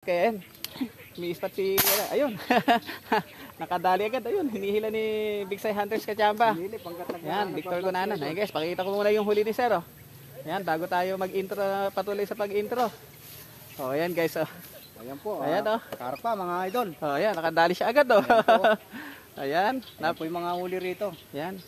Kaya may spot si, ayun, nakadali agad, ayun, hinihila ni Big Sai Hunters Kachamba. Yan, Victor Cunanan. Ayun guys, pakita ko muna yung huli ni Sir. Oh. Yan, bago tayo mag-intro, patuloy sa pag-intro. Oh, ayan guys. Oh. Ayan po, ayan, oh. karpa mga idol. Oh, ayan, nakadali siya agad. Oh. Ayan, ayan po yung mga huli rito. Yan.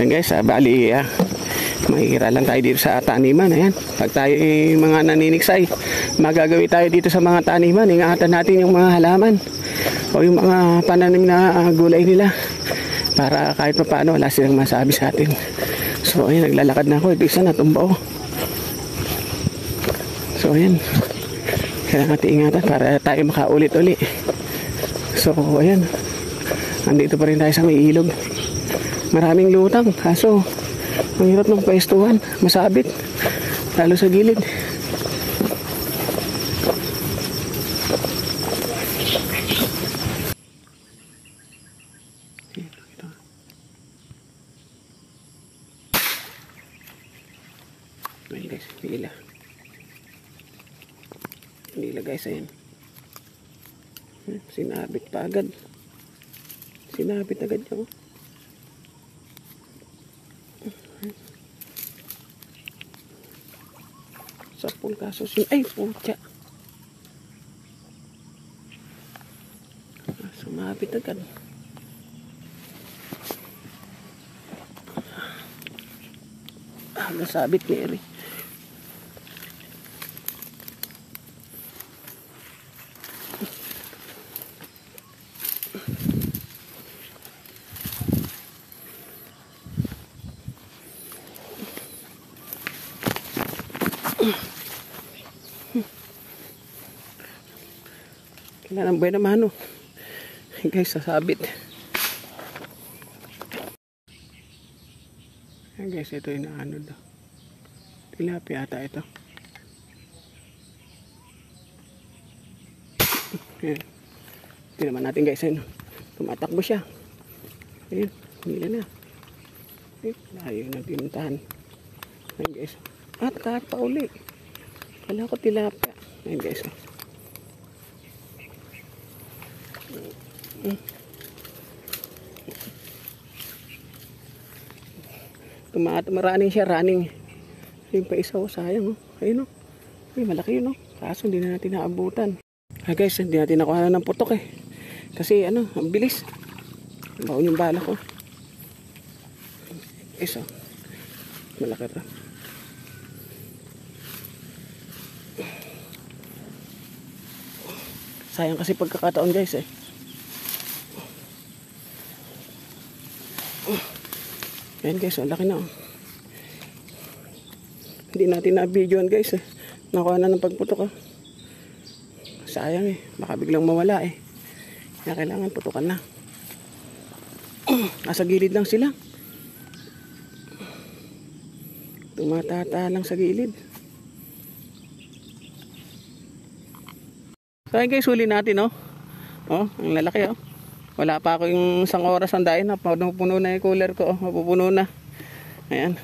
Ayan guys, bali makikira lang tayo dito sa taniman. Ayan, pag tayo mga naniniksay, magagawin tayo dito sa mga taniman. Ingatan natin yung mga halaman o yung mga pananim na gulay nila para kahit pa paano wala silang masabi sa atin. So ayan, naglalakad na ako. Ito isa natumba ko. So ayan, kailangan natin ingatan para tayo makaulit-uli. So ayan, nandito pa rin tayo sa may ilog. Maraming lutang, kaso ang hirap ng pwestuhan, masabit, lalo sa gilid. Ayan guys, pila. Pila guys, ayan. Sinabit pa agad. Sinabit agad yun. Sapul kaso ay putya, sumabit agad. Nasabit ni Eri. Kailangan buhay naman ano. Guys, sasabit. Ayan guys, ito yung ano daw. Tilapia ata ito. Ayan. Tingnan natin guys, ayun. Tumatakbo siya. Ayun, hila na. Ayun, ayaw na pinuntahan. Ayan guys. At karpa uli. Kala ko tilapia. Ayan guys. Running siya, running. Yung pa isa, sayang. Ayun, ay, malaki yun. Kaso hindi na natin naabutan. Guys, hindi natin nakuha ng putok kasi ang bilis. Baon yung bala ko. Isa. Malaki pa. Sayang kasi pagkakataon guys Ayan guys, ang laki na Hindi natin na-videoan guys Nakuha na ng pagputok Sayang baka biglang mawala Kaya kailangan putukan na Nasa gilid lang sila Tumatata lang sa gilid. So ayan guys, huli natin ang lalaki Wala pa ako yung isang oras ang dahin puno na yung cooler ko mapupuno na. Ayan.